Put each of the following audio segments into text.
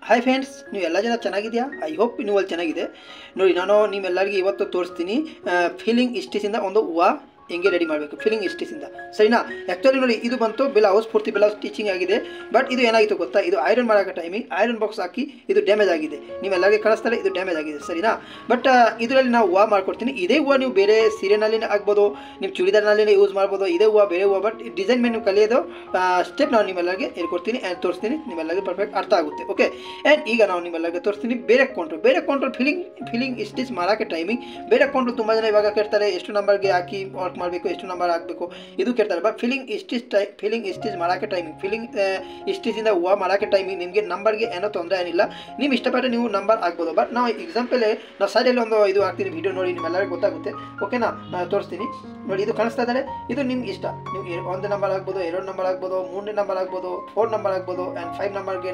Hi friends, ನೀವು ಎಲ್ಲ ಜನ ಚೆನ್ನಾಗಿದೆಯಾ? ಐ ಹೋಪ್ ನೀವು ಅಲ್ಲಿ ಚೆನ್ನಾಗಿದೆ. ನೋಡಿ, ನಾನು ನಿಮ್ಮೆಲ್ಲರಿಗೆ ಇವತ್ತು ತೋರಿಸ್ತೀನಿ ಫೀಲಿಂಗ್ ಇಸ್ಟಿಸಿಂದ ಒಂದು ಹೂವು ಹೆಂಗೆ ರೆಡಿ ಮಾಡಬೇಕು. ಫೀಲಿಂಗ್ ಇಸ್ಟಿಸಿಂದ ಸರಿನಾ? ಆ್ಯಕ್ಚುಲಿ ನೋಡಿ, ಇದು ಬಂತು ಬ್ಲೌಸ್, ಪೂರ್ತಿ ಬ್ಲೌಸ್ ಸ್ಟಿಚಿಂಗ್ ಆಗಿದೆ. ಬಟ್ ಇದು ಏನಾಗಿತ್ತು ಗೊತ್ತಾ, ಇದು ಐರನ್ ಮಾಡೋಕ್ಕೆ ಟೈಮಿಂಗ್ ಐರನ್ ಬಾಕ್ಸ್ ಹಾಕಿ ಇದು ಡ್ಯಾಮೇಜ್ ಆಗಿದೆ. ನೀವೆಲ್ಲರಿಗೆ ಕಳಿಸ್ತಾರೆ, ಇದು ಡ್ಯಾಮೇಜ್ ಆಗಿದೆ ಸರಿನಾ? ಬಟ್ ಇದರಲ್ಲಿ ನಾವು ಹೂವು ಮಾಡ್ಕೊಡ್ತೀನಿ. ಇದೇ ಹೂವು ನೀವು ಬೇರೆ ಸೀರೆನಲ್ಲಿ ಆಗ್ಬೋದು, ನೀವು ಚೂಡಿದಾರ್ನಲ್ಲಿ ಯೂಸ್ ಮಾಡ್ಬೋದು. ಇದೇ ಹೂವು ಬೇರೆ ಹೂವು, ಬಟ್ ಡಿಸೈನ್ ಮೇಲೆ ನೀವು ಕಲಿಯೋದು ಸ್ಟೆಪ್ ನಾನು ನಿಮ್ಮೆಲ್ಲರಿಗೆ ಹೇಳ್ಕೊಡ್ತೀನಿ ಆ್ಯಂಡ್ ತೋರಿಸ್ತೀನಿ. ನಿಮ್ಮೆಲ್ಲರಿಗೆ ಪರ್ಫೆಕ್ಟ್ ಅರ್ಥ ಆಗುತ್ತೆ. ಓಕೆ, ಆ್ಯಂಡ್ ಈಗ ನಾವು ನಿಮ್ಮೆಲ್ಲರಿಗೆ ತೋರಿಸ್ತೀನಿ ಬೇರೆ ಕಂಟ್ರೋಲ್ ಫೀಲಿಂಗ್ ಸ್ಟಿಚ್ ಮಾಡೋಕ್ಕೆ ಟೈಮಿಂಗ್. ಬೇರೆ ಕಂಟ್ರೋಲ್ ತುಂಬ ಜನ ಇವಾಗ ಕೇಳ್ತಾರೆ, ಎಷ್ಟು ನಂಬರ್ಗೆ ಹಾಕಿ ವರ್ಕ್ ಮಾಡಬೇಕು, ಎಷ್ಟು ನಂಬರ್ ಹಾಕಬೇಕು, ಇದು ಕೇಳ್ತಾರೆ. ಬಟ್ ಫೀಲಿಂಗ್ ಇಸ್ಟಿಚ್ ಮಾಡೋಕ್ಕೆ ಟೈಮಿಂಗ್, ಫೀಲಿಂಗ್ ಇಸ್ಟಿಚಿಂದ ಹೂವು ಮಾಡೋಕ್ಕೆ ಟೈಮಿಂಗ್ ನಿಮಗೆ ನಂಬರ್ಗೆ ಏನೋ ತೊಂದರೆ ಏನಿಲ್ಲ. ನೀವು ಇಷ್ಟಪಟ್ಟರೆ ನೀವು ನಂಬರ್ ಹಾಕ್ಬೋದು. ಬಟ್ ನಾವು ಎಕ್ಸಾಂಪಲ್ ನಾವು ಸೈಡಲ್ಲಿ ಒಂದು ಇದು ಹಾಕ್ತೀನಿ, ವಿಡಿಯೋ ನೋಡಿ ನಿಮ್ಮೆಲ್ಲರಿಗೂ ಗೊತ್ತಾಗುತ್ತೆ. ಓಕೆನಾ? ನಾನು ತೋರಿಸ್ತೀನಿ ನೋಡಿ. ಇದು ಕಾಣಿಸ್ತಾ ಇದ್ದಾರೆ, ಇದು ನಿಮ್ಗೆ ಇಷ್ಟ. ನೀವು ಒಂದು ನಂಬರ್ ಆಗ್ಬೋದು, 2 ನಂಬರ್ ಆಗ್ಬೋದು, 3 ನಂಬರ್ ಆಗ್ಬೋದು, 4 ನಂಬರ್ ಆಗ್ಬೋದು ಆ್ಯಂಡ್ 5 ನಂಬರ್ಗೆ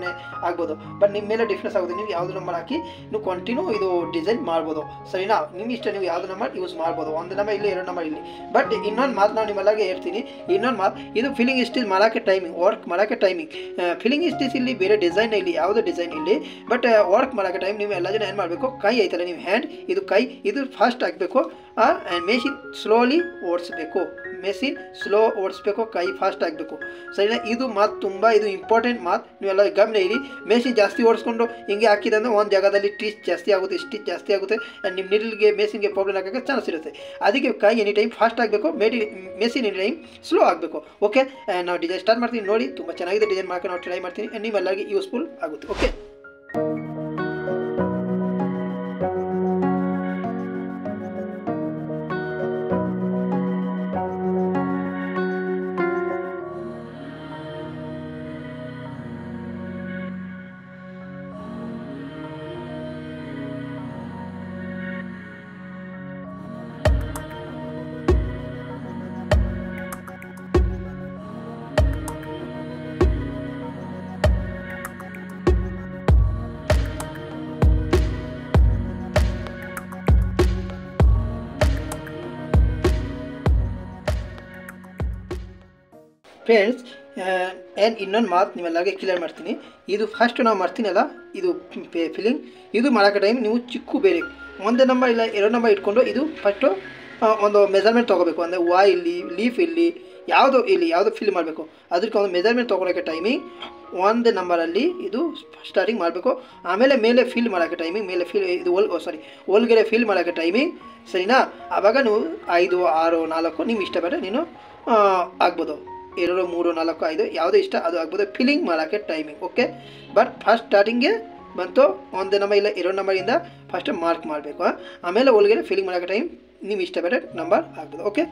ಆಗ್ಬೋದು. ಬಟ್ ನಿಮ್ಮ ಮೇಲೆ ಡಿಫ್ರೆನ್ಸ್ ಆಗುತ್ತೆ. ನೀವು ಯಾವುದು ನಂಬರ್ ಹಾಕಿ ನೀವು ಕಂಟಿನ್ಯೂ ಇದು ಡಿಸೈನ್ ಮಾಡ್ಬೋದು ಸರಿನಾ? ನಿಮ್ಮ ಇಷ್ಟ, ನೀವು ಯಾವುದು ನಂಬರ್ ಯೂಸ್ ಮಾಡ್ಬೋದು. 1 ನಂಬರ್ ಇಲ್ಲಿ, 2 ನಂಬರ್ ಇಲ್ಲಿ. ಬಟ್ ಇನ್ನೊಂದು ಮಾತು ನಾನು ನಿಮ್ಮೆಲ್ಲರಿಗೆ ಹೇಳ್ತೀನಿ. ಇನ್ನೊಂದು ಮಾತು, ಇದು ಫೀಲಿಂಗ್ ಸ್ಟಿಚ್ ಮಾಡೋಕ್ಕೆ ಟೈಮಿಂಗ್, ವರ್ಕ್ ಮಾಡೋಕ್ಕೆ ಟೈಮಿಂಗ್. ಫೀಲಿಂಗ್ ಸ್ಟಿಚ್ ಇಲ್ಲಿ ಬೇರೆ ಡಿಸೈನ್ ಇಲ್ಲಿ, ಯಾವುದೇ ಡಿಸೈನ್ ಇಲ್ಲಿ. ಬಟ್ ವರ್ಕ್ ಮಾಡೋಕ್ಕೆ ಟೈಮ್ ನೀವು ಎಲ್ಲ ಜನ ಏನು ಮಾಡಬೇಕು, ಕೈ ಐತಲ್ಲ ನೀವು ಹ್ಯಾಂಡ್, ಇದು ಕೈ ಇದು ಫಾಸ್ಟ್ ಆಗಬೇಕು. ಮೆಷಿನ್ ಸ್ಲೋಲಿ ಓಡಿಸ್ಬೇಕು, ಸ್ಲೋ ಓಡಿಸ್ಬೇಕು, ಕೈ ಫಾಸ್ಟ್ ಆಗಬೇಕು ಸರಿನಾ? ಇದು ಮಾತು ತುಂಬ ಇದು ಇಂಪಾರ್ಟೆಂಟ್ ಮಾತು. ನೀವೆಲ್ಲ ಗಮನ ಇರಿ. ಮೆಷಿನ್ ಜಾಸ್ತಿ ಓಡಿಸ್ಕೊಂಡು ಹಿಂಗೆ ಹಾಕಿದಂದ್ರೆ ಒಂದು ಜಾಗದಲ್ಲಿ ಸ್ಟಿಚ್ ಜಾಸ್ತಿ ಆಗುತ್ತೆ ಆ್ಯಂಡ್ ನಿಮ್ಮ ನೀಡಲ್ಗೆ ಮೆಷಿನ್ಗೆ ಪ್ರಾಬ್ಲಮ್ ಆಗೋಕ್ಕೆ ಚಾನ್ಸ್ ಇರುತ್ತೆ. ಅದಕ್ಕೆ ಕೈ ಎನಿ ಟೈಮ್ ಫಾಸ್ಟ್ ಆಗಬೇಕು, ಮೆಷಿನ್ ಎನಿ ಟೈಮ್ ಸ್ಲೋ ಆಗಬೇಕು. ಓಕೆ, ನಾವು ಡಿಸೈನ್ ಸ್ಟಾರ್ಟ್ ಮಾಡ್ತೀನಿ. ನೋಡಿ, ತುಂಬ ಚೆನ್ನಾಗಿದೆ ಡಿಸೈನ್ ಮಾಡೋಕ್ಕೆ ನಾವು ಟ್ರೈ ಮಾಡ್ತೀನಿ. ನೀವೆಲ್ಲರಿಗೆ ಯೂಸ್ಫುಲ್ ಆಗುತ್ತೆ. ಓಕೆ, ಫ್ರೆಂಡ್ಸ್, ಆ್ಯಂಡ್ ಇನ್ನೊಂದು ಮಾತು ನೀವೆಲ್ಲರಿಗೆ ಕ್ಲಿಯರ್ ಮಾಡ್ತೀನಿ. ಇದು ಫಸ್ಟ್ ನಾವು ಮಾಡ್ತೀನಲ್ಲ, ಇದು ಫೀಲಿಂಗ್ ಇದು ಮಾಡೋಕ್ಕೆ ಟೈಮ್ ನೀವು ಚಿಕ್ಕು ಬೇರೆ 1 ನಂಬರ್ ಇಲ್ಲ 2 ನಂಬರ್ ಇಟ್ಕೊಂಡು ಇದು ಫಸ್ಟು ಒಂದು ಮೆಜರ್ಮೆಂಟ್ ತೊಗೋಬೇಕು. ಅಂದರೆ ಹೂವು ಇಲ್ಲಿ, ಲೀಫ್ ಇಲ್ಲಿ, ಯಾವುದು ಫಿಲ್ ಮಾಡಬೇಕು ಅದಕ್ಕೆ ಒಂದು ಮೆಜರ್ಮೆಂಟ್ ತೊಗೊಳಕ್ಕೆ ಟೈಮಿಂಗ್ 1 ನಂಬರಲ್ಲಿ ಇದು ಸ್ಟಾರ್ಟಿಂಗ್ ಮಾಡಬೇಕು. ಆಮೇಲೆ ಮೇಲೆ ಫಿಲ್ ಮಾಡೋಕ್ಕೆ ಟೈಮಿಂಗ್, ಮೇಲೆ ಇದು ಒಳಗಡೆ ಫಿಲ್ ಮಾಡೋಕ್ಕೆ ಟೈಮಿಂಗ್ ಸರಿನಾ? ಆವಾಗ ನೀವು 5, 6, 4 ನಿಮ್ಮ ಇಷ್ಟಪಟ್ಟರೆ ನೀನು ಆಗ್ಬೋದು. 2, 3, 4, 5 ಯಾವುದೇ ಇಷ್ಟ ಅದು ಆಗ್ಬೋದು ಫಿಲ್ಲಿಂಗ್ ಮಾಡೋಕ್ಕೆ ಟೈಮಿಂಗ್. ಓಕೆ, ಬಟ್ ಫಸ್ಟ್ ಸ್ಟಾರ್ಟಿಂಗ್ಗೆ ಬಂತು 1 ನಂಬರ್ ಇಲ್ಲ 2 ನಂಬರಿಂದ ಫಸ್ಟ್ ಮಾರ್ಕ್ ಮಾಡಬೇಕು. ಆಮೇಲೆ ಒಳಗಡೆ ಫಿಲ್ಲಿಂಗ್ ಮಾಡೋಕ್ಕೆ ಟೈಮ್ ನಿಮ್ಮ ಇಷ್ಟಪಟ್ಟರೆ ನಂಬರ್ ಆಗ್ಬೋದು. ಓಕೆ.